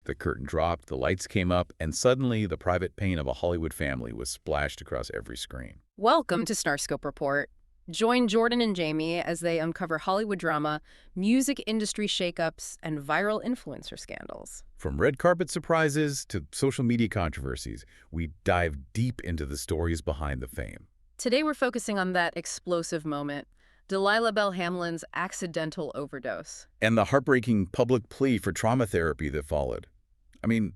The curtain dropped, the lights came up, and suddenly the private pain of a Hollywood family was splashed across every screen. Welcome to StarScope Report. Join Jordan and Jamie as they uncover Hollywood drama, music industry shakeups, and viral influencer scandals. From red carpet surprises to social media controversies, we dive deep into the stories behind the fame. Today we're focusing on that explosive moment, Delilah Belle Hamlin's accidental overdose. And the heartbreaking public plea for trauma therapy that followed. I mean,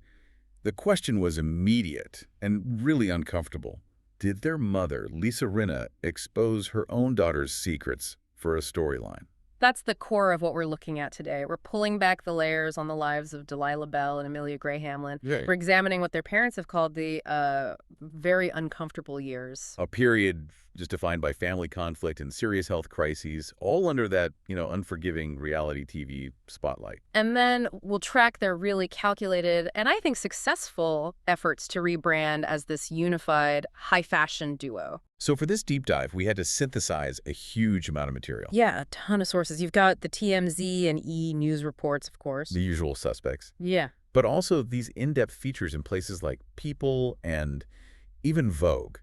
the question was immediate and really uncomfortable. Did their mother, Rinna, expose her own daughter's secrets for a storyline? That's the core of what we're looking at today. We're pulling back the layers on the lives of Delilah Belle and Amelia Hamlin. Right. We're examining what their parents have called the very uncomfortable years. A period just defined by family conflict and serious health crises, all under that, unforgiving reality TV spotlight. And then we'll track their really calculated and I think successful efforts to rebrand as this unified high-fashion duo. So for this deep dive, we had to synthesize a huge amount of material. Yeah, a ton of sources. You've got the TMZ and E! News reports, of course. The usual suspects. Yeah. But also these in-depth features in places like People and even Vogue.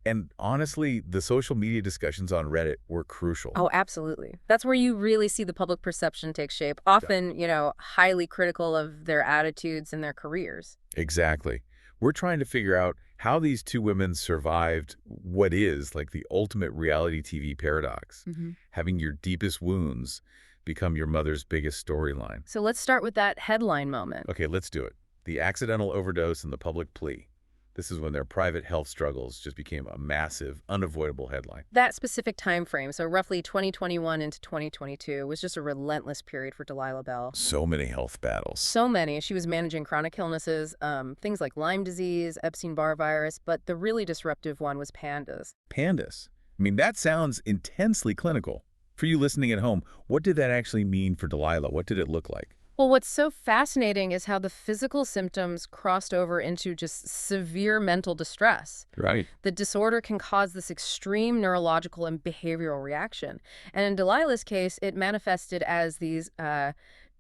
And honestly, the social media discussions on Reddit were crucial. Oh, absolutely. That's where you really see the public perception take shape, often, highly critical of their attitudes and their careers. Exactly. We're trying to figure out how these two women survived what is like the ultimate reality TV paradox, having your deepest wounds become your mother's biggest storyline. So let's start with that headline moment. Okay, let's do it. The accidental overdose and the public plea. This is when their private health struggles just became a massive, unavoidable headline. That specific time frame, so roughly 2021 into 2022, was just a relentless period for Delilah Belle. So many health battles. So many. She was managing chronic illnesses, things like Lyme disease, Epstein-Barr virus, but the really disruptive one was PANDAS. PANDAS? I mean, that sounds intensely clinical. For you listening at home, what did that actually mean for Delilah? What did it look like? Well, what's so fascinating is how the physical symptoms crossed over into just severe mental distress. Right. The disorder can cause this extreme neurological and behavioral reaction. And in Delilah's case, it manifested as these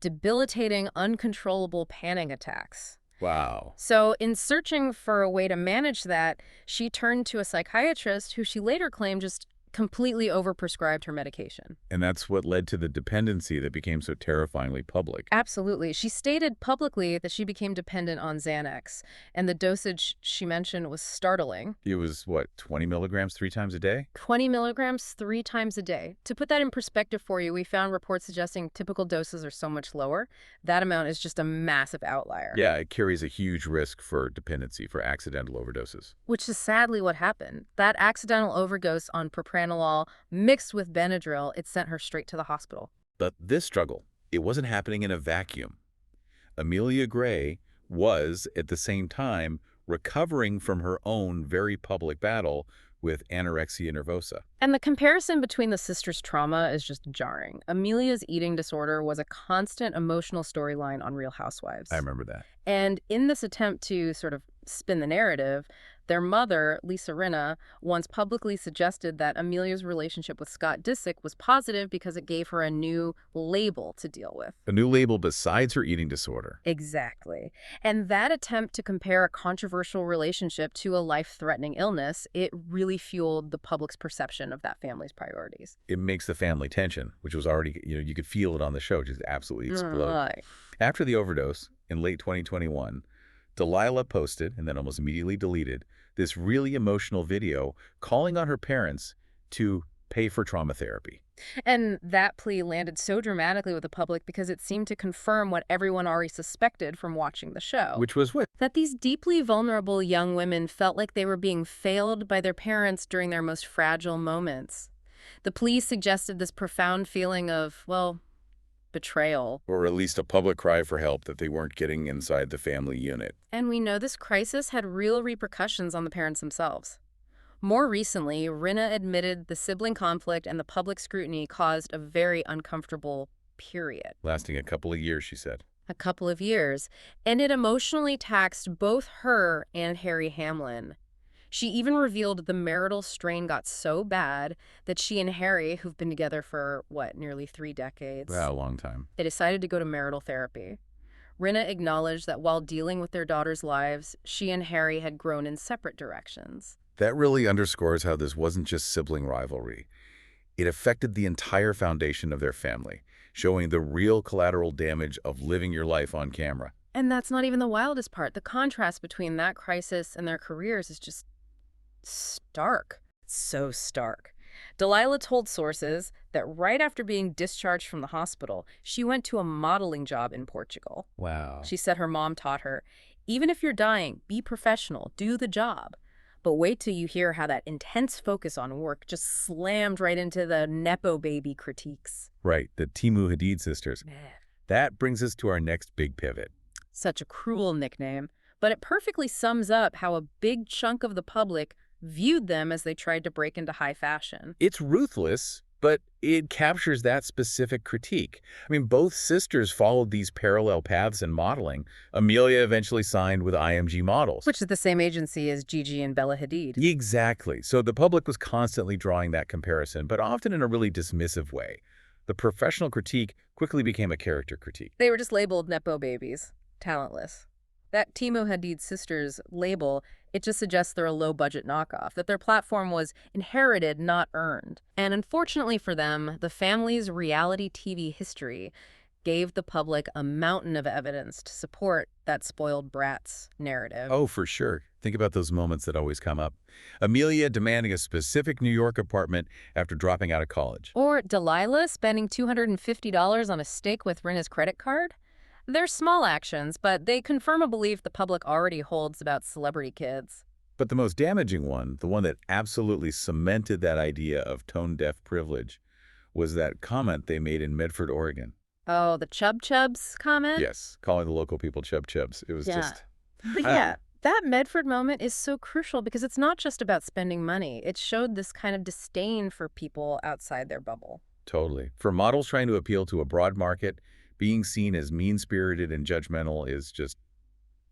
debilitating, uncontrollable panic attacks. Wow. So in searching for a way to manage that, she turned to a psychiatrist who she later claimed just completely overprescribed her medication. And that's what led to the dependency that became so terrifyingly public. Absolutely. She stated publicly that she became dependent on Xanax, and the dosage she mentioned was startling. It was, what, 20 milligrams 3 times a day? 20 milligrams 3 times a day. To put that in perspective for you, we found reports suggesting typical doses are so much lower. That amount is just a massive outlier. Yeah, it carries a huge risk for dependency, for accidental overdoses. Which is sadly what happened. That accidental overdose on propranolol mixed with Benadryl, it sent her straight to the hospital. But this struggle, it wasn't happening in a vacuum. Amelia was, at the same time, recovering from her own very public battle with anorexia nervosa. And the comparison between the sisters' trauma is just jarring. Amelia's eating disorder was a constant emotional storyline on Real Housewives. I remember that. And in this attempt to sort of spin the narrative, their mother, Rinna, once publicly suggested that Amelia's relationship with Scott Disick was positive because it gave her a new label to deal with. A new label besides her eating disorder. Exactly. And that attempt to compare a controversial relationship to a life-threatening illness, it really fueled the public's perception of that family's priorities. It makes the family tension, which was already, you could feel it on the show, just absolutely explode. Right. After the overdose, in late 2021, Delilah posted, and then almost immediately deleted, this really emotional video calling on her parents to pay for trauma therapy. And that plea landed so dramatically with the public because it seemed to confirm what everyone already suspected from watching the show. Which was what? That these deeply vulnerable young women felt like they were being failed by their parents during their most fragile moments. The plea suggested this profound feeling of, well, betrayal. Or at least a public cry for help that they weren't getting inside the family unit. And we know this crisis had real repercussions on the parents themselves. More recently, Rinna admitted the sibling conflict and the public scrutiny caused a very uncomfortable period. Lasting a couple of years, she said. A couple of years. And it emotionally taxed both her and Harry Hamlin. She even revealed the marital strain got so bad that she and Harry, who've been together for, nearly 3 decades? Wow, a long time. They decided to go to marital therapy. Rinna acknowledged that while dealing with their daughters' lives, she and Harry had grown in separate directions. That really underscores how this wasn't just sibling rivalry. It affected the entire foundation of their family, showing the real collateral damage of living your life on camera. And that's not even the wildest part. The contrast between that crisis and their careers is just stark. So stark. Delilah told sources that right after being discharged from the hospital, she went to a modeling job in Portugal. Wow. She said her mom taught her, even if you're dying, be professional, do the job. But wait till you hear how that intense focus on work just slammed right into the Nepo baby critiques. Right, the Timu Hadid sisters. Man. That brings us to our next big pivot. Such a cruel nickname, but it perfectly sums up how a big chunk of the public viewed them as they tried to break into high fashion. It's ruthless, but it captures that specific critique. I mean, both sisters followed these parallel paths in modeling. Amelia eventually signed with IMG Models. Which is the same agency as Gigi and Bella Hadid. Exactly. So the public was constantly drawing that comparison, but often in a really dismissive way. The professional critique quickly became a character critique. They were just labeled Nepo babies, talentless. That Timu Hadid sisters label, it just suggests they're a low-budget knockoff, that their platform was inherited, not earned. And unfortunately for them, the family's reality TV history gave the public a mountain of evidence to support that spoiled brats narrative. Oh, for sure. Think about those moments that always come up. Amelia demanding a specific New York apartment after dropping out of college. Or Delilah spending $250 on a steak with Rinna's credit card. They're small actions, but they confirm a belief the public already holds about celebrity kids. But the most damaging one, the one that absolutely cemented that idea of tone-deaf privilege, was that comment they made in Medford, Oregon. Oh, the Chub Chubs comment? Yes, calling the local people Chub Chubs. It was just... But yeah, that Medford moment is so crucial because it's not just about spending money. It showed this kind of disdain for people outside their bubble. Totally. For models trying to appeal to a broad market, being seen as mean-spirited and judgmental is just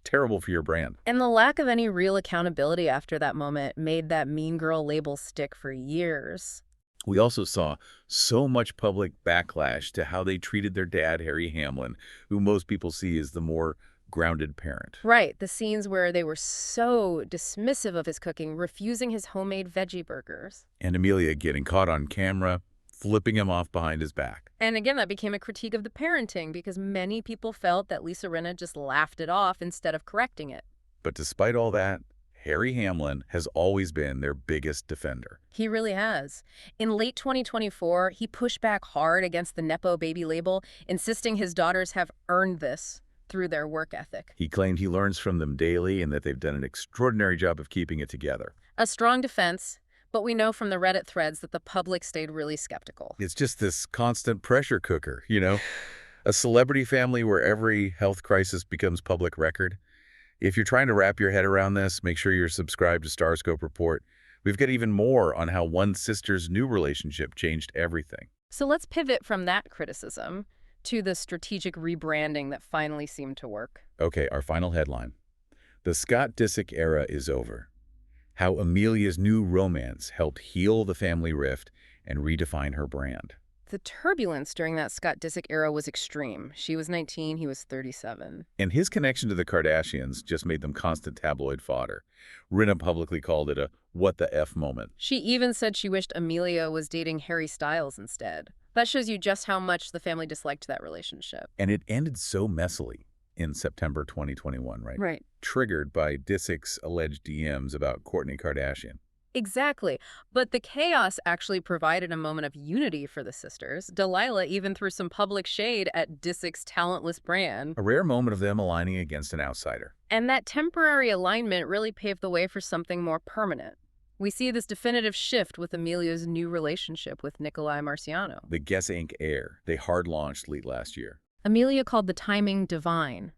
terrible for your brand. And the lack of any real accountability after that moment made that mean girl label stick for years. We also saw so much public backlash to how they treated their dad, Harry Hamlin, who most people see as the more grounded parent. Right, the scenes where they were so dismissive of his cooking, refusing his homemade veggie burgers. And Amelia getting caught on camera, flipping him off behind his back. And again, that became a critique of the parenting because many people felt that Lisa Rinna just laughed it off instead of correcting it. But despite all that, Harry Hamlin has always been their biggest defender. He really has. In late 2024, he pushed back hard against the Nepo baby label, insisting his daughters have earned this through their work ethic. He claimed he learns from them daily and that they've done an extraordinary job of keeping it together. A strong defense, but we know from the Reddit threads that the public stayed really skeptical. It's just this constant pressure cooker, you know? A celebrity family where every health crisis becomes public record. If you're trying to wrap your head around this, make sure you're subscribed to StarScope Report. We've got even more on how one sister's new relationship changed everything. So let's pivot from that criticism to the strategic rebranding that finally seemed to work. Okay, our final headline. The Scott Disick era is over. How Amelia's new romance helped heal the family rift and redefine her brand. The turbulence during that Scott Disick era was extreme. She was 19, he was 37. And his connection to the Kardashians just made them constant tabloid fodder. Rinna publicly called it a what the F moment. She even said she wished Amelia was dating Harry Styles instead. That shows you just how much the family disliked that relationship. And it ended so messily in September 2021, right? Right. Triggered by Disick's alleged DMs about Kourtney Kardashian. Exactly. But the chaos actually provided a moment of unity for the sisters. Delilah even threw some public shade at Disick's talentless brand. A rare moment of them aligning against an outsider. And that temporary alignment really paved the way for something more permanent. We see this definitive shift with Amelia's new relationship with Nicolai Marciano. The Guess Inc. heir they hard-launched late last year. Amelia called the timing divine.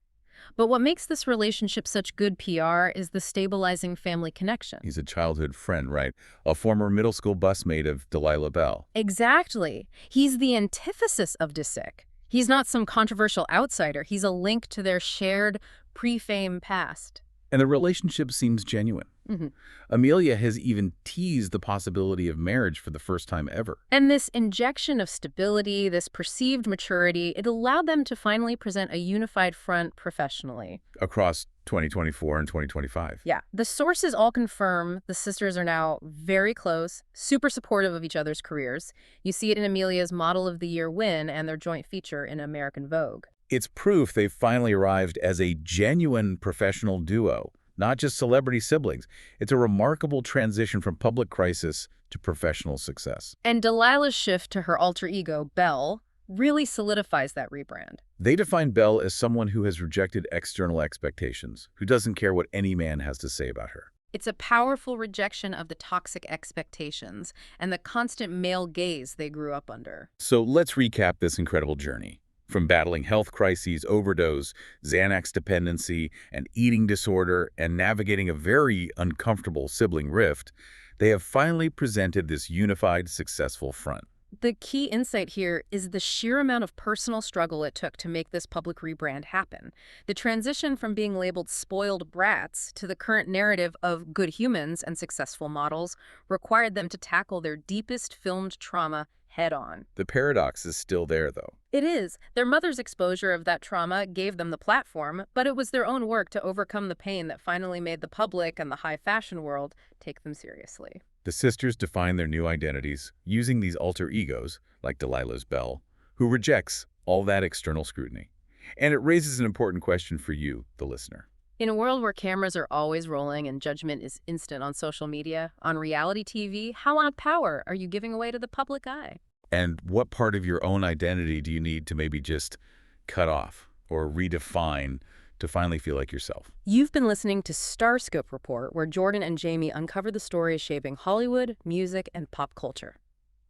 But what makes this relationship such good PR is the stabilizing family connection. He's a childhood friend, right? A former middle school busmate of Delilah Belle. Exactly. He's the antithesis of Disick. He's not some controversial outsider. He's a link to their shared pre-fame past. And the relationship seems genuine. Hmm. Amelia has even teased the possibility of marriage for the first time ever. And this injection of stability, this perceived maturity, it allowed them to finally present a unified front professionally. Across 2024 and 2025. Yeah. The sources all confirm the sisters are now very close, super supportive of each other's careers. You see it in Amelia's Model of the Year win and their joint feature in American Vogue. It's proof they've finally arrived as a genuine professional duo, not just celebrity siblings. It's a remarkable transition from public crisis to professional success. And Delilah's shift to her alter ego, Belle, really solidifies that rebrand. They define Belle as someone who has rejected external expectations, who doesn't care what any man has to say about her. It's a powerful rejection of the toxic expectations and the constant male gaze they grew up under. So let's recap this incredible journey. From battling health crises, overdose, Xanax dependency, and eating disorder, and navigating a very uncomfortable sibling rift, they have finally presented this unified, successful front. The key insight here is the sheer amount of personal struggle it took to make this public rebrand happen. The transition from being labeled spoiled brats to the current narrative of good humans and successful models required them to tackle their deepest filmed trauma head-on. The paradox is still there, though. It is. Their mother's exposure of that trauma gave them the platform, but it was their own work to overcome the pain that finally made the public and the high fashion world take them seriously. The sisters define their new identities using these alter egos, like Delilah's Belle, who rejects all that external scrutiny. And it raises an important question for you, the listener. In a world where cameras are always rolling and judgment is instant on social media, on reality TV, how much power are you giving away to the public eye? And what part of your own identity do you need to maybe just cut off or redefine to finally feel like yourself? You've been listening to StarScope Report, where Jordan and Jamie uncover the stories shaping Hollywood, music, and pop culture.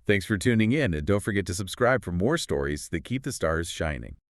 Thanks for tuning in, and don't forget to subscribe for more stories that keep the stars shining.